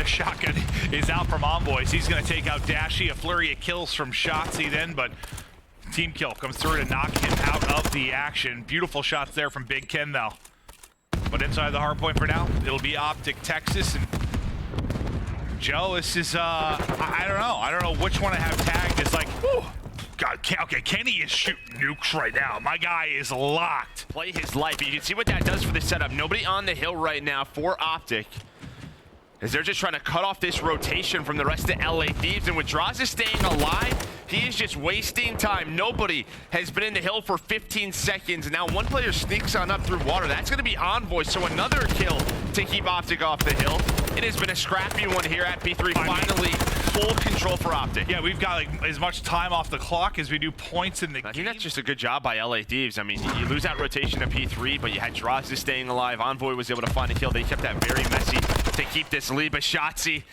shotgun is out from Envoys. He's going to take out Dashy, a flurry of kills from Shotzzy then, but team kill comes through to knock him out of the action. Beautiful shots there from Big Ken, though. But inside the hard point for now, it'll be Optic Texas. And Joe, this is, I don't know which one I have tagged. It's like, whew. God, okay, Kenny is shooting nukes right now. My guy is locked. Play his life. You can see what that does for the setup. Nobody on the hill right now for Optic, as they're just trying to cut off this rotation from the rest of LA Thieves. And with Draza staying alive, he is just wasting time. Nobody has been in the hill for 15 seconds. And now one player sneaks on up through water. That's going to be Envoy. So another kill to keep Optic off the hill. It has been a scrappy one here at P3. Finally, full control for Optic. Yeah, we've got like as much time off the clock as we do points in the game. I think that's just a good job by LA Thieves. I mean, you lose that rotation to P3, but you had Draza staying alive. Envoy was able to find a kill. They kept that very messy to keep this lead. But Shotzzy,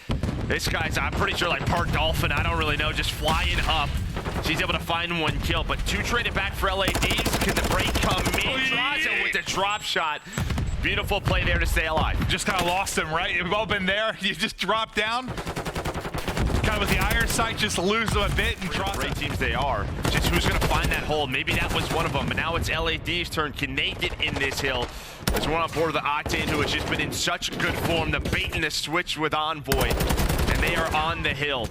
this guy's, I'm pretty sure, like part dolphin. I don't really know, just flying up. She's able to find one kill, but two traded back for LA Thieves. Can the break come in? Draza with the drop shot. Beautiful play there to stay alive. Just kind of lost him, right? We've all been there. You just drop down. Kind of with the iron sight, just lose them a bit and drop. Great teams they are. Just who's going to find that hole? Maybe that was one of them, but now it's LA Thieves' turn. Can they get in this hill? There's one on board of the Octane who has just been in such good form. The bait and the switch with Envoy, and they are on the hill.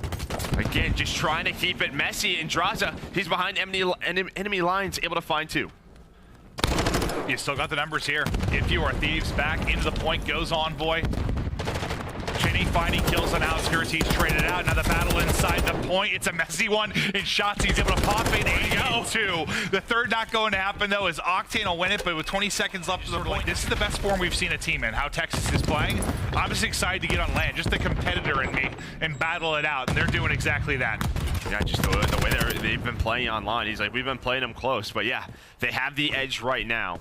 Again, just trying to keep it messy. And Draza, he's behind enemy lines, able to find two. You still got the numbers here. If you are Thieves, back into the point goes Envoy. Chinny finding kills on outskirts. He's traded out. Now the battle inside the point. It's a messy one. And Shotzzy's able to pop it. 8-2. The third not going to happen, though, is Octane will win it, but with 20 seconds left to the point, this is the best form we've seen a team in. How Texas is playing. I'm just excited to get on land. Just the competitor in me and battle it out. And they're doing exactly that. Yeah, just the way they've been playing online. He's like, we've been playing them close. But yeah, they have the edge right now.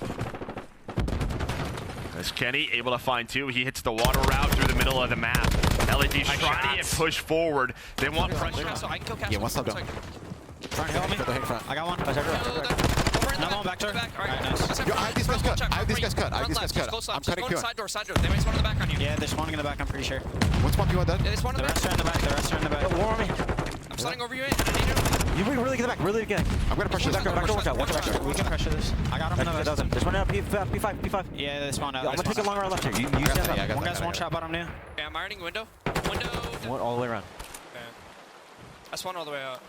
As Kenny able to find two, he hits the water route through the middle of the map. LAD's trying to push forward. They want pressure. So I can kill Cash. Yeah, what's up, down? Trying to help me. I got one. No, I'm back to her. Alright, nice. Yo, I have these guys cut. I have these guys cut. I'm cutting Q. Side door. They might spawn in the back on you. Yeah, they're spawning in the back, I'm pretty sure. What's one Q dead? Yeah, they spawn in the back. The rest are in the back. Warm me. I'm sliding over you, and I need you. You really get back, really get. I'm gonna pressure this. We can pressure this. I got him in the back. There's one out P5. Yeah, they spawned out. I'm gonna take it longer on left here. You stand up. One guy's one shot bottom new. Yeah, I'm ironing window. One all the way around. Yeah. I spawned all the way out.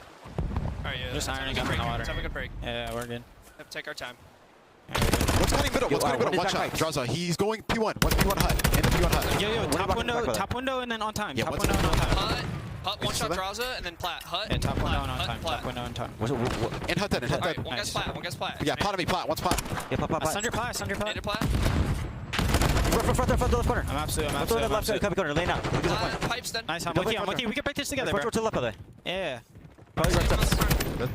Alright, yeah. Just ironing up in the water. Let's have a good break. Yeah, we're good. Take our time. What's cutting middle? One shot. Draza, he's going P1. One P1 hut. In the P1 hut. Yo, top window and then on time. Yeah, top window and on time. Hut, one shot Draza, and then plat. Hut. Yeah, top window and on Hut, time. plat. Top window and time. In hut then. Alright, one guy's plat, one guy's plat. Yeah, plat on me, plat. One's plat. Yeah, plat. Send your plat. Native plat. Front left corner. I'm absolutely. Left side, copy corner, lane out. Pipes then. Nice, I'm with you. We can break this together, bro. To the left of there. Yeah. Probably right there.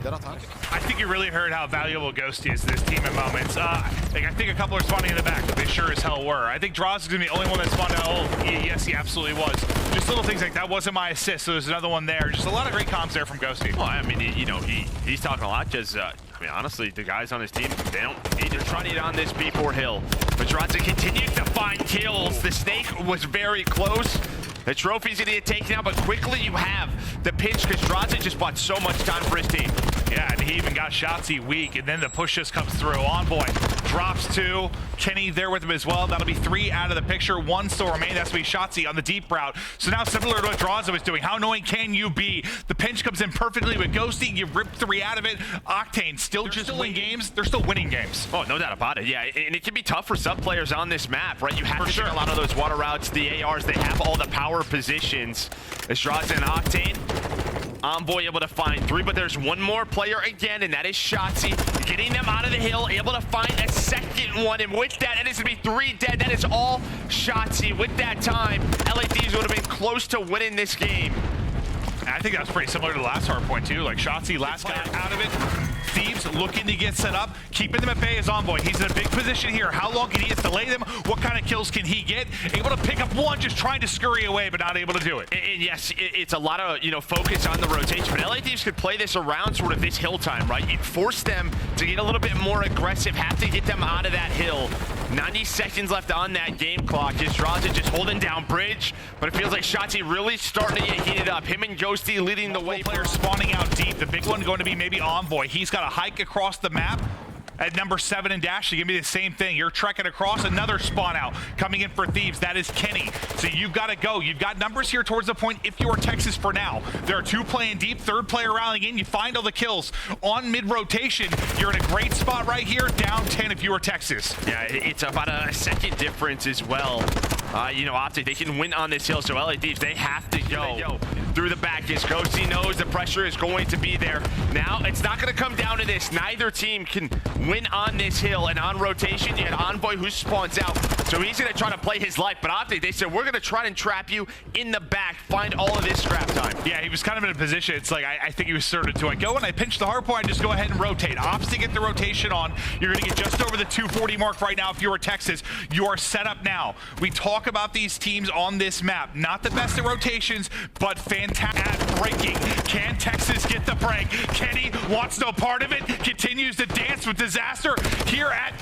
Dead on time. I think you really heard how valuable Ghosty is to this team in moments. I think a couple are spawning in the back, but they sure as hell were. I think Draws is going to be the only one that spawned out. Oh, yes, he absolutely was. Just little things like that wasn't my assist, so there's another one there. Just a lot of great comms there from Ghosty. Well, I mean, he's talking a lot because, I mean, honestly, the guys on his team, they're trying to get on this B4 hill. But Draza continues to find kills. The snake was very close. The trophy's gonna get taken out, but quickly you have the pinch because Draza just bought so much time for his team. Yeah, and he even got Shotzzy weak, and then the push just comes through. Envoy drops two. Kenny there with him as well. That'll be 3 out of the picture. 1 still remains. That's going to be Shotzzy on the deep route. So now similar to what Draza was doing. How annoying can you be? The pinch comes in perfectly with Ghosty. You rip 3 out of it. Octane still winning games. They're still winning games. Oh, no doubt about it. Yeah, and it can be tough for some players on this map, right? You have to take a lot of those water routes. The ARs, they have all the power positions. As Draza and Octane. Envoy able to find 3, but there's one more player again, and that is Shotzzy. Getting them out of the hill, able to find a second one, and with that, it is going to be 3 dead. That is all Shotzzy. With that time, LADs would have been close to winning this game. And I think that's pretty similar to the last hard point, too. Like, Shotzzy, last guy out of it. Thieves looking to get set up, keeping them at bay as Envoy. He's in a big position here. How long can he delay them? What kind of kills can he get? Able to pick up one, just trying to scurry away, but not able to do it. And yes, it's a lot of focus on the rotation, but LA Thieves could play this around sort of this hill time, right? You force them to get a little bit more aggressive, have to get them out of that hill. 90 seconds left on that game clock. Draza just holding down bridge, but it feels like Shotzi really starting to get heated up. Him and Ghosty leading the way. Players spawning out deep. The big one going to be maybe Envoy. He's got a hike across the map. At number 7 and Dash, give me the same thing. You're trekking across, another spawn out. Coming in for Thieves, that is Kenny. So you've got to go. You've got numbers here towards the point if you're Texas for now. There are 2 playing deep, 3rd player rallying in. You find all the kills. On mid-rotation, you're in a great spot right here, down 10 if you are Texas. Yeah, it's about a second difference as well. You know, Optic, they can win on this hill, so LA Thieves, they have to go through the back. As Ghosty knows the pressure is going to be there. Now, it's not going to come down to this. Neither team can win on this hill, and on rotation, you had Envoy who spawns out. So he's going to try to play his life, but Optic, they said, we're going to try and trap you in the back, find all of this scrap time. Yeah, he was kind of in a position, it's like, I think he was certain to, I go and I pinch the hard point, I just go ahead and rotate. Ops to get the rotation on. You're going to get just over the 240 mark right now if you are Texas. You are set up now. We talk about these teams on this map. Not the best at rotations, but fantastic at breaking. Can Texas get the break? Kenny wants no part of it. Continues to dance with disaster here at,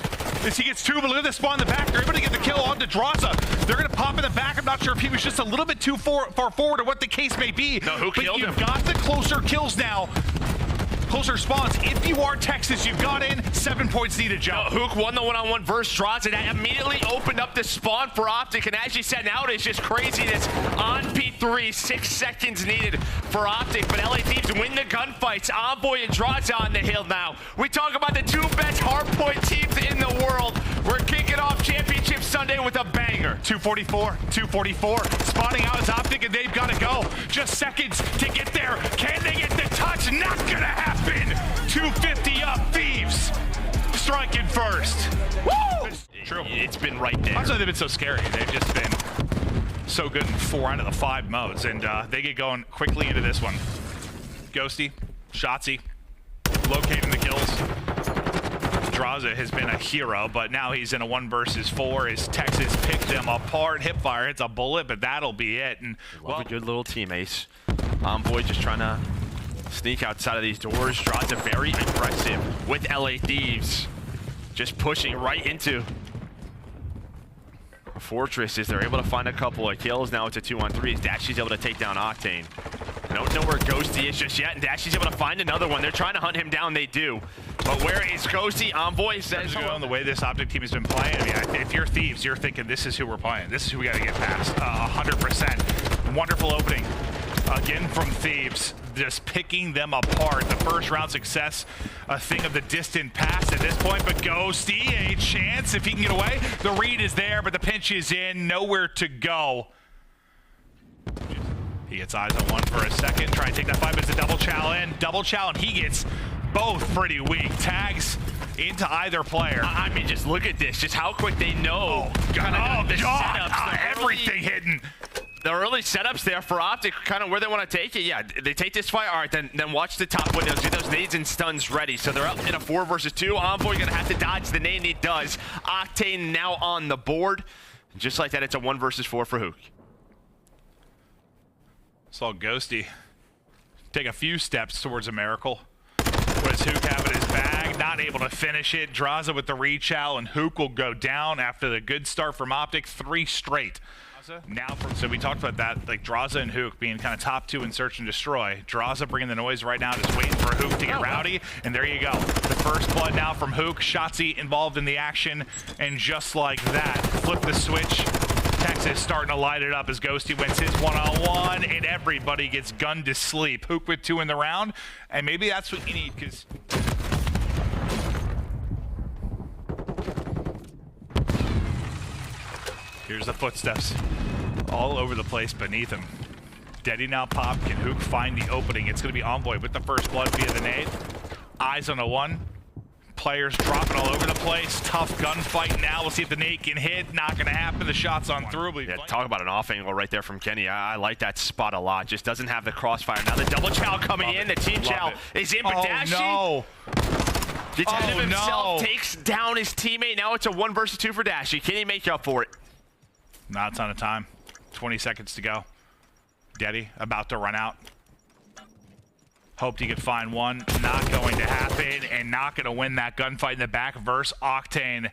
as he gets 2, but look at the spawn in the back. They're able to get the kill on to Draza. They're going to pop in the back. I'm not sure if he was just a little bit too far forward or what the case may be. No, who killed him? You've got the closer kills now. Closer spawns. If you are Texas, you've got in 7 points needed, Joe. Hook won the one-on-one versus Draza. That immediately opened up the spawn for Optic, and as you said, now it is just craziness on P3. 6 seconds needed for Optic, but LA Thieves win the gunfights. Envoy and Draza on the hill now. We talk about the 2 best hardpoint teams in the world. We're kicking off Championship Sunday with a banger. 244. Spawning out is Optic, and they've got to go. Just seconds to get there. Can they get the touch? Not gonna happen. 250 up, Thieves striking first. Woo! True. It's been right there. That's why they've been so scary. They've just been so good in 4 out of the 5 modes, and they get going quickly into this one. Ghosty, Shotzi, locating the kills. Draza has been a hero, but now he's in a 1 versus 4 as Texas picked them apart. Hipfire hits a bullet, but that'll be it. And well, a good little team, Ace. Envoy just trying to sneak outside of these doors. Draza very aggressive with LA Thieves. Just pushing right into a fortress as they're able to find a couple of kills. Now it's a 2-on-3 as Dashy's able to take down Octane. I don't know where Ghosty is just yet, and Dashy's able to find another one. They're trying to hunt him down, they do. But where is Ghosty? Envoy says on the way this Optic team has been playing. I mean, if you're Thieves, you're thinking this is who we're playing. This is who we got to get past. 100%. Wonderful opening. Again from Thieves, just picking them apart. The first round success, a thing of the distant past at this point, but Ghosty, a chance if he can get away. The read is there, but the pinch is in, nowhere to go. He gets eyes on one for a second, try and take that fight, but it's a double chow in. Double chow, and he gets both pretty weak. Tags into either player. I mean, just look at this, just how quick they know. Everything hidden. The early setups there for Optic, kind of where they want to take it. Yeah, they take this fight. All right, then watch the top windows. Get those nades and stuns ready. So they're up in a 4 versus 2. Envoy going to have to dodge the nade, and he does. Octane now on the board. Just like that, it's a 1 versus 4 for Hook. Saw Ghosty take a few steps towards a miracle. What does Hook have in his bag? Not able to finish it. Draza with the rechow, and Hook will go down after the good start from Optic. 3 straight. Now, so we talked about that, like Draza and Hook being kind of top 2 in search and destroy. Draza bringing the noise right now, just waiting for Hook to get rowdy, and there you go. The first blood now from Hook. Shotzi involved in the action, and just like that, flip the switch. Texas starting to light it up as Ghosty wins his 1-on-1, and everybody gets gunned to sleep. Hook with 2 in the round, and maybe that's what you need, because here's the footsteps all over the place beneath him. Daddy now popped. Can Hook find the opening? It's going to be Envoy with the first blood via the nade. Eyes on a 1. Players dropping all over the place. Tough gunfight now. We'll see if the nade can hit. Not going to happen. The shot's on through. Yeah, talk about an off angle right there from Kenny. I like that spot a lot. Just doesn't have the crossfire. Now the double chow coming in. The team chow is in, but Dashy. No. Detective himself takes down his teammate. Now it's a 1 versus 2 for Dashy. Can he make up for it? Not a ton of time. 20 seconds to go. Daddy about to run out. Hoped he could find one. Not going to happen, and not going to win that gunfight in the back versus Octane.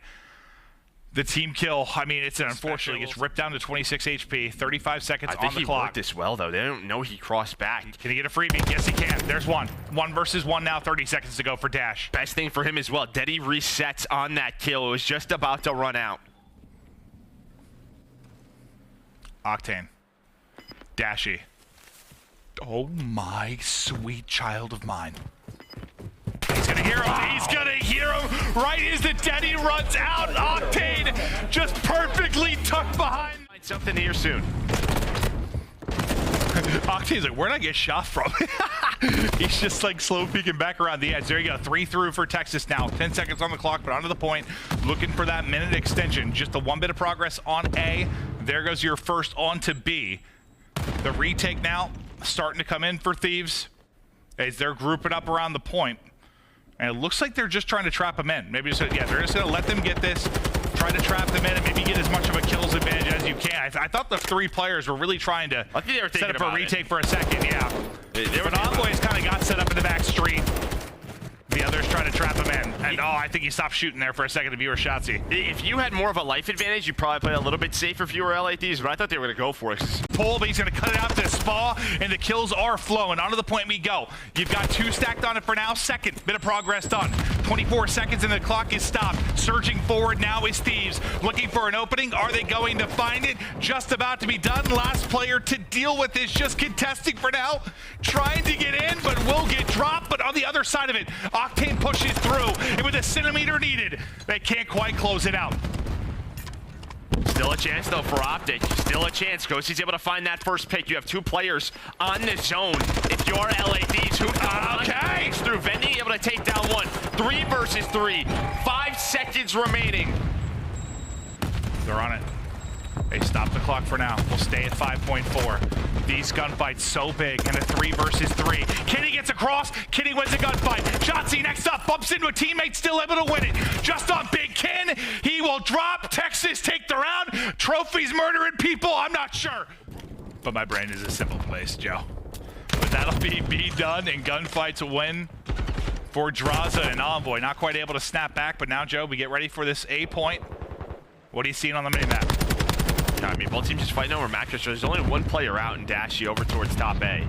The team kill, I mean, it's unfortunately gets ripped down to 26 HP, 35 seconds on the clock. I think he worked this well, though. They don't know he crossed back. Can he get a freebie? Yes, he can. There's one. 1 versus 1 now, 30 seconds to go for Dash. Best thing for him as well. Deddy resets on that kill. It was just about to run out. Octane. Dashy. Oh my sweet child of mine. He's gonna hear him. Wow. He's gonna hear him right as the Deddy runs out. Octane just perfectly tucked behind. Find something here soon. Octane's like, where'd I get shot from? He's just like slow peeking back around the edge. There you go. 3 through for Texas now. 10 seconds on the clock, but onto the point. Looking for that minute extension. Just a 1 bit of progress on A. There goes your first on to B. The retake now starting to come in for Thieves as they're grouping up around the point. And it looks like they're just trying to trap them in. Maybe just, yeah, they're just going to let them get this, try to trap them in, and maybe get as much of a kills advantage as you can. I thought the 3 players were really trying to set up a retake for a second, yeah. But Envoy's kind of got set up in the back street. The others trying to trap him in. And, oh, I think he stopped shooting there for a second to viewer Shotzzy. If you had more of a life advantage, you'd probably play a little bit safer if you were LA Thieves, but I thought they were going to go for it. Pull, but he's going to cut it out to Spa, and the kills are flowing. Onto the point we go. You've got 2 stacked on it for now. Second bit of progress done. 24 seconds and the clock is stopped. Surging forward now is Thieves. Looking for an opening. Are they going to find it? Just about to be done. Last player to deal with this. Just contesting for now. Trying to get in, but will get dropped. But on the other side of it, Octane pushes through. And with a centimeter needed, they can't quite close it out. Still a chance, though, for Optic. Still a chance. Ghosty's able to find that first pick. You have 2 players on the zone. If you're LA Thieves, who okay through vending, able to take down 1. 3 versus 3. 5 seconds remaining. They're on it. They stop the clock for now. We'll stay at 5.4. These gunfights so big, and a 3 versus 3. Kitty gets across. Kitty wins a gunfight. Shotzzy next up, bumps into a teammate, still able to win it. Just on Big Ken, he will drop. Texas take the round. Trophies murdering people, I'm not sure. But my brain is a simple place, Joe. But that'll be done, and gunfights win for Draza and Envoy. Not quite able to snap back, but now, Joe, we get ready for this A point. What are you seeing on the minimap? I mean, both teams just fighting over matches. There's only 1 player out and Dashy over towards top A.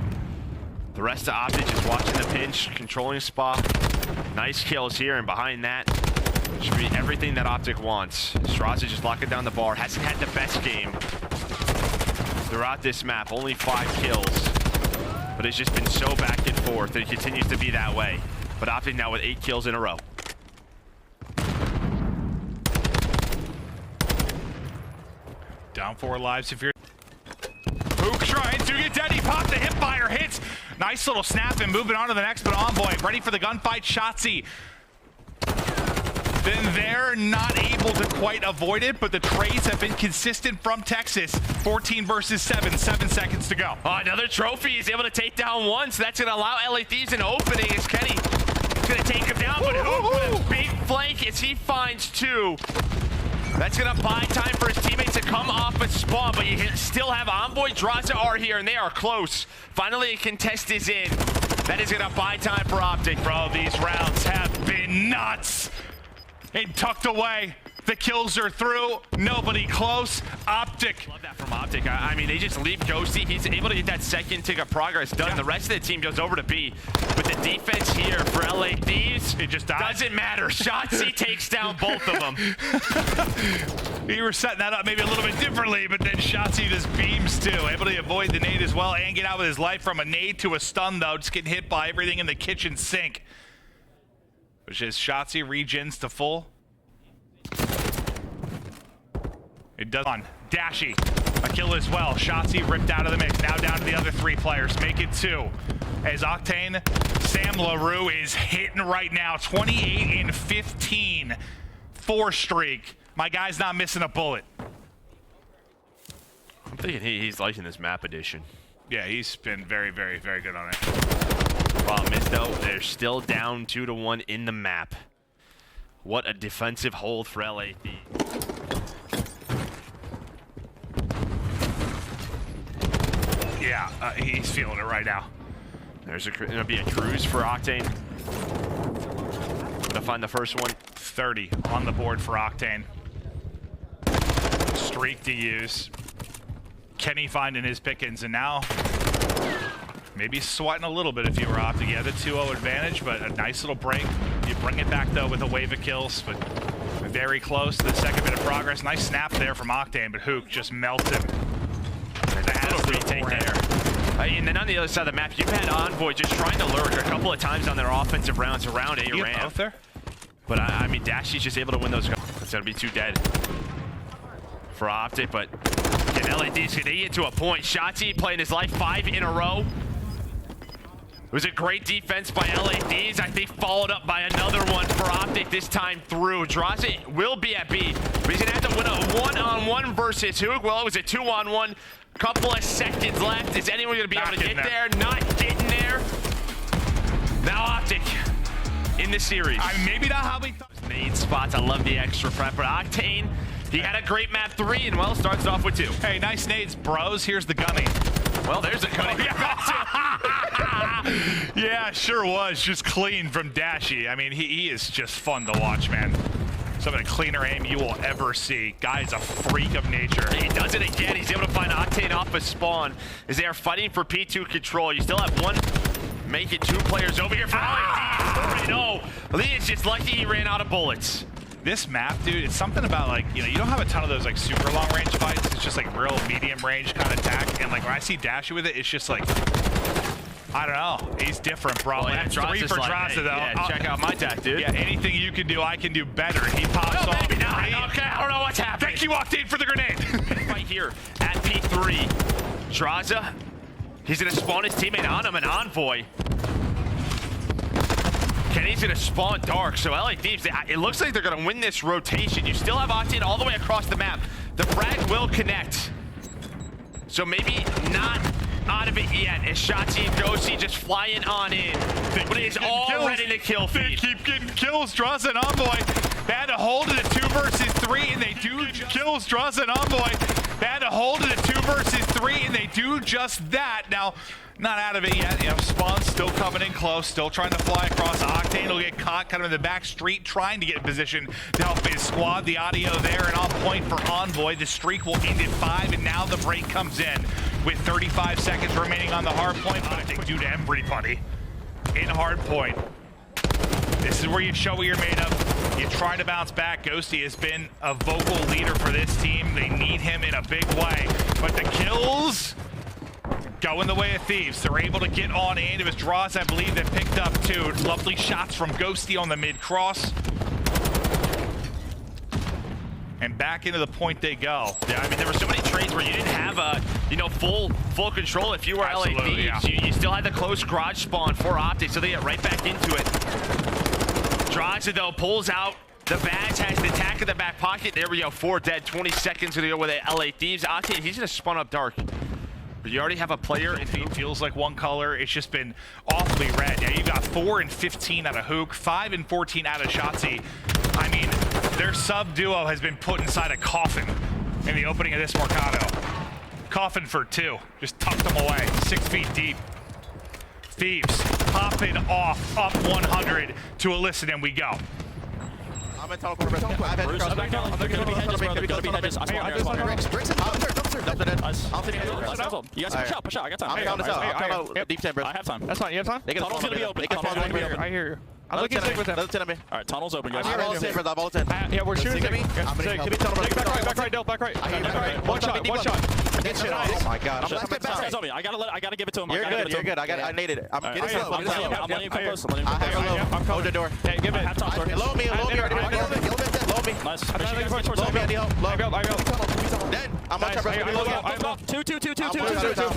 The rest of Optic just watching the pinch, controlling spot. Nice kills here, and behind that should be everything that Optic wants. Straza just locking down the bar. Hasn't had the best game throughout this map. Only 5 kills. But it's just been so back and forth, and it continues to be that way. But Optic now with 8 kills in a row. Down 4 lives if you're... Hook trying to get Deddy. Pop the hip fire hits. Nice little snap and moving on to the next, but Envoy ready for the gunfight. Shotzzy. Then they're not able to quite avoid it, but the trades have been consistent from Texas. 14 versus 7. 7 seconds to go. Oh, another trophy. He's able to take down 1, so that's going to allow LA Thieves an opening as Kenny is going to take him down, but Hook with a big flank as he finds 2. That's going to buy time for his teammates to come off a spawn, but you still have Envoy, Draza are here, and they are close. Finally, a contest is in. That is going to buy time for Optic. Bro, these rounds have been nuts. And tucked away. The kills are through. Nobody close. Optic. Love that from Optic. I mean, they just leave Ghosty. He's able to get that second tick of progress done. Yeah. The rest of the team goes over to B. But the defense here for LA Thieves, it just doesn't matter. Shotzzy takes down both of them. We were setting that up maybe a little bit differently, but then Shotzzy just beams too. Able to avoid the nade as well and get out with his life from a nade to a stun, though. Just getting hit by everything in the kitchen sink. Which is Shotzzy regens to full. It does on Dashy. A kill as well. Shotzzy ripped out of the mix. Now down to the other 3 players. Make it 2. As Octane, Sam LaRue is hitting right now. 28 and 15. 4 streak. My guy's not missing a bullet. I'm thinking he's liking this map edition. Yeah, he's been very, very, very good on it. Problem is, though, they're still down 2-1 in the map. What a defensive hold for LA Thieves. Yeah, he's feeling it right now. There's gonna be a cruise for Octane. Gonna find the first one. 30 on the board for Octane. streak to use. Kenny finding his pickings, and now maybe sweating a little bit if you were Optic. Yeah, the 2-0 advantage, but a nice little break. You bring it back, though, with a wave of kills, but very close to the second bit of progress. Nice snap there from Octane, but Hook just melted him. Little retake there. And then on the other side of the map, you've had Envoy just trying to lurk a couple of times on their offensive rounds around A ramp. Both there? But I mean, Dashy's just able to win those. It's gonna be too dead for Optic, but again, LAD's gonna get to a point. Shotzi playing his life 5 in a row. It was a great defense by LADs. I think followed up by another one for Optic this time through. Draza will be at B, but he's gonna have to win a 1-on-1 versus Hook. Well, it was a 2-on-1. Couple of seconds left. Is anyone gonna be able to get there? Not getting there. Now Optic in the series. I mean, maybe not how we thought. Nade spots. I love the extra prep, but Octane, he had a great map 3 and well starts it off with 2. Hey, nice nades, bros. Here's the gunny. Well, there's a gunny. Yeah, sure was. Just clean from Dashy. I mean, he is just fun to watch, man. Some of the cleaner aim you will ever see. Guy's a freak of nature. He does it again. He's able to find Octane off a spawn as they are fighting for P2 control. You still have one, make it 2 players over here for LAD. No, Lee is just lucky he ran out of bullets. This map, dude, it's something about, like, you know, you don't have a ton of those like super long range fights. It's just like real medium range kind of attack. And like when I see Dashy with it, it's just like, I don't know. He's different, bro. Well, yeah, That's 3 for like, Draza, hey, though. yeah, check out my tack, dude. Yeah, anything you can do, I can do better. He pops Oh, off. maybe not. Okay, I don't know what's happening. Thank you, Octane, for the grenade. Right here at P3. Draza, he's going to spawn his teammate on him, an Envoy. Kenny's going to spawn dark, so LA Thieves, it looks like they're going to win this rotation. You still have Octane all the way across the map. The frag will connect. So maybe not out of it yet, as Shotzi and Ghosty just flying on in. But it's all ready to kill They feed. keep getting kills. Draza and Envoy. They had to hold it at 2 versus 3, and they do kills. Draza and Envoy. They had to hold it at 2 versus 3, and they do just that. Now, not out of it yet. You know, Spawn's still coming in close, still trying to fly across. Octane will get caught kind of in the back street, trying to get in position to help his squad. The audio there and on point for Envoy. The streak will end at 5, and now the break comes in with 35 seconds remaining on the hard point. But I think due to everybody in hard point. This is where you show what you're made of. You try to bounce back. Ghosty has been a vocal leader for this team. They need him in a big way. But the kills go in the way of Thieves. They're able to get on in. It was Draws, I believe, that picked up 2 lovely shots from Ghosty on the mid-cross. And back into the point they go. Yeah, I mean, there were so many trades where you didn't have a, full control if you were LA Thieves. Yeah. You still had the close garage spawn for Optic, so they get right back into it. Draza, though, pulls out. The Vaz has the attack in the back pocket. There we go, 4 dead, 20 seconds to go with the LA Thieves. Octane, he's gonna spawn up dark. But you already have a player. It feels like one color. It's just been awfully red. Yeah, you got 4 and 15 out of Hook, 5 and 14 out of Shotzi. I mean, their sub duo has been put inside a coffin in the opening of this Mercado. Coffin for 2. Just tucked them away, 6 feet deep. Thieves popping off, up 100 to a listen, and we go. I'm in tunnel corner. I've had cross. They're gonna be hedges, bro. They're gonna be hedges. I spawn here. Bricks and Nice. I'll take it. You guys push out. I got time. I'm counting this out. I'm counting out deep 10, bro. I have time. That's fine. You have time? Tunnel's gonna be open. Tunnel's gonna be open. I hear you. I'm looking sick with him. Another 10 on me. All right, tunnel's open, guys. I'm all 10, brother. I'm all 10. Yeah, we're shooting. Sick of me? I'm gonna help. Back right, Dill, back right. One shot. Oh my god. I gotta give it to him. You're good. You're good. I needed it. I'm getting slow. I'm letting you come close. I have a low. Hold the door. Hey, give it. I have top door. Low me. Low me. Low me. Nice. Low me. Andy, help. Low. I go. Dead. I'm on top. I'm low. Two.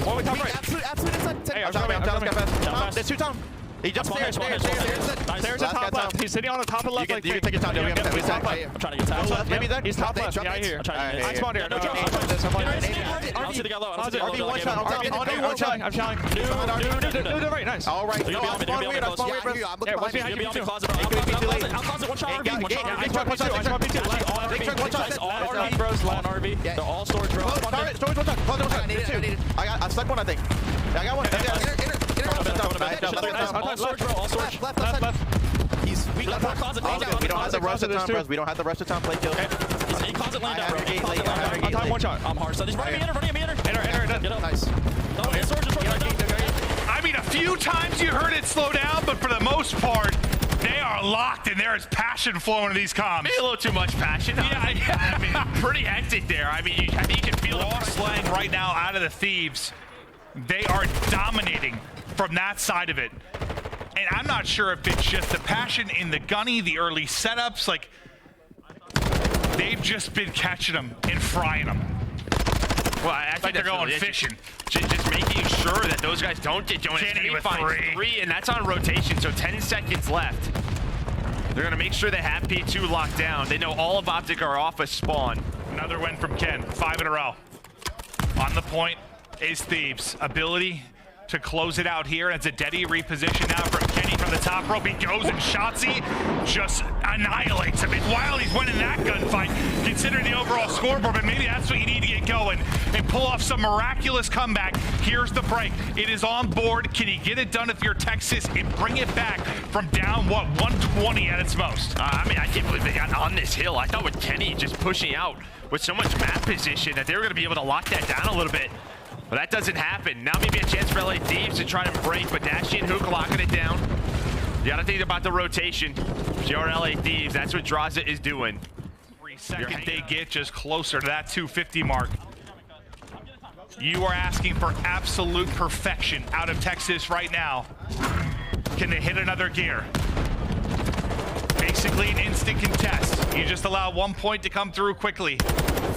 One way top right. Absolute inside. Hey, I'm coming. fast. There's 2 down. He jumps stairs. There's a top left. He's sitting on the top of left. You can take your time. We have time. I'm trying to get top. Maybe that. He's top left. Yeah, I hear. I spawned here. I don't see the guy low. RV one shot. I'm shouting. Do right. Nice. All right. You're No, gonna be on me. I'm spawned weird. I'm Yeah, looking what's behind behind you. you? Be on me, closet, bro. I'm closet. One shot RV. One shot RV. I shot B2. One shot. All RV, bros. All RV. They're all storage, bro. Storage one shot. Close one shot. I stuck one, I think. I got one. All storage, bro. All storage. Left. He's weak. Closet. We don't have the rush of time, bros. We don't have the rush of time. Play kill. He's He closet land down, bro. He closet land down. On time, one shot. I'm hard. So he's running me in front of me. Enter. Get up. Nice. No, his sword just right down. I mean, a few times you heard it slow down, but for the most part, they are locked and there is passion flowing in these comms. Maybe a little too much passion. Yeah, I mean, pretty hectic there. I mean, I think you can feel Raw the slang right now out of the Thieves. They are dominating from that side of it. And I'm not sure if it's just the passion in the gunny, the early setups, like they've just been catching them and frying them. Well, I think They're that's going really it. fishing. Just making sure that those guys don't get doing it. Kenny with three. And that's on rotation, so 10 seconds left. They're going to make sure they have P2 locked down. They know all of Optic are off a spawn. Another win from Ken, 5 in a row. On the point is Thieves. Ability to close it out here. It's a Deddy reposition now from Kenny from the top rope. He goes and Shotzi just annihilates him. And while he's winning that gunfight, considering the overall scoreboard, but maybe that's what you need to get going and pull off some miraculous comeback. Here's the break. It is on board. Can you get it done if you're Texas and bring it back from down, what, 120 at its most? I mean, I can't believe they got on this hill. I thought with Kenny just pushing out with so much map position that they were going to be able to lock that down a little bit. But that doesn't happen. Now maybe a chance for LA Thieves to try to break, but Dashy and Hook locking it down. You gotta think about the rotation. If you're LA Thieves, that's what Draza is doing. 3 seconds they get just closer to that 250 mark. You are asking for absolute perfection out of Texas right now. Can they hit another gear? Basically an instant contest. You just allow 1 point to come through quickly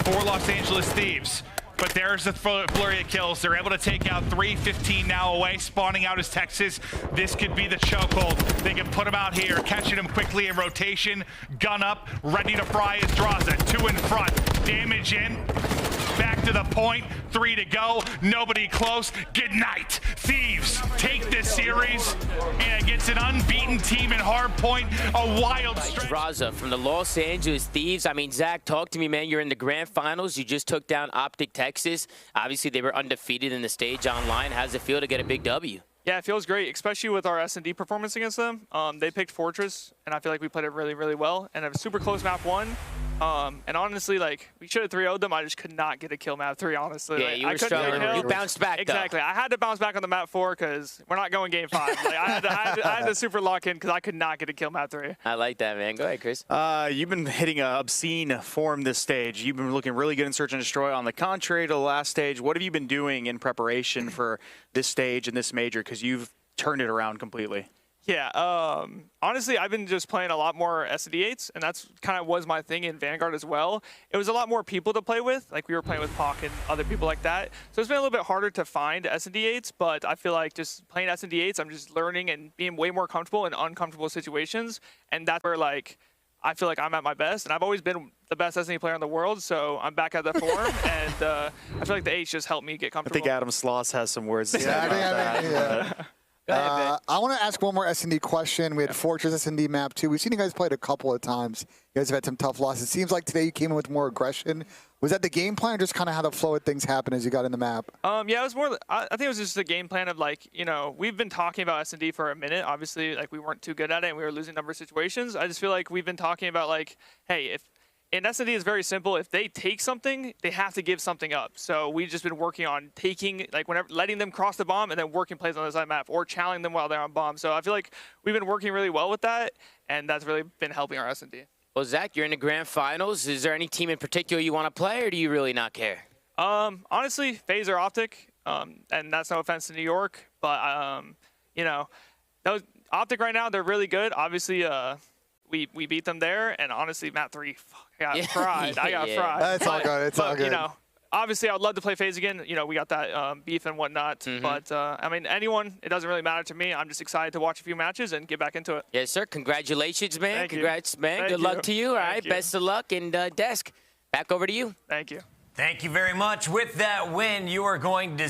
for Los Angeles Thieves. But there's the flurry of kills. They're able to take out 3-15 now away. Spawning out is Texas. This could be the chokehold. They can put him out here, catching him quickly in rotation. Gun up, ready to fry is Draza. 2 in front. Damage in. Back to the point. 3 to go. Nobody close. Good night. Thieves take this series and against an unbeaten team in Hardpoint. A wild stretch. Draza from the Los Angeles Thieves. I mean, Zach, talk to me, man. You're in the grand finals. You just took down Optic Texas. Obviously, they were undefeated in the stage online. How's it feel to get a big W? Yeah, it feels great, especially with our S&D performance against them. They picked Fortress, and I feel like we played it really, really well. And it was super close map 1. And honestly, like, we should have 3-0'd them. I just could not get a kill map 3, honestly. Yeah, like, you were struggling. You bounced back, exactly. though. I had to bounce back on the map 4 because we're not going game 5. Like, I had to super lock in because I could not get a kill map 3. I like that, man. Go ahead, Chris. You've been hitting an obscene form this stage. You've been looking really good in Search and Destroy. On the contrary to the last stage, what have you been doing in preparation for this stage and this major? Because you've turned it around completely. Yeah, honestly, I've been just playing a lot more SD8s, and that's kind of was my thing in Vanguard as well. It was a lot more people to play with, like we were playing with Pac and other people like that. So it's been a little bit harder to find SD8s, but I feel like just playing SD8s, I'm just learning and being way more comfortable in uncomfortable situations, and that's where, like, I feel like I'm at my best, and I've always been the best SD player in the world, so I'm back at the form, and I feel like the H just helped me get comfortable. I think Adam Sloss has some words to say Yeah, about that. yeah. I want to ask one more S&D question. We had Fortress S&D map 2. We've seen you guys played a couple of times. You guys have had some tough losses. It seems like today you came in with more aggression. Was that the game plan, or just kind of how the flow of things happen as you got in the map? Yeah, it was more. I think it was just a game plan of, like, you know, we've been talking about S&D for a minute. Obviously, like, we weren't too good at it and we were losing number of situations. I just feel like we've been talking about, like, hey, if and S&D is very simple. If they take something, they have to give something up. So we've just been working on taking, like, whenever letting them cross the bomb and then working plays on the side map or challenging them while they're on bomb. So I feel like we've been working really well with that, and that's really been helping our S&D. Well, Zach, you're in the grand finals. Is there any team in particular you want to play, or do you really not care? Honestly, Faze or Optic, and that's no offense to New York, but you know, those Optic right now, they're really good. Obviously, we beat them there, and honestly, map 3, fuck, I got fried. I got fried. That's all good. It's all good. You know, obviously, I would love to play Faze again. You know, we got that beef and whatnot. But, I mean, anyone, it doesn't really matter to me. I'm just excited to watch a few matches and get back into it. Yes, sir. Congratulations, man. Thank you. Congrats, man. Thank Good you. luck to you. All right. Thank you. Best of luck. And Desk, back over to you. Thank you. Thank you very much. With that win, you are going to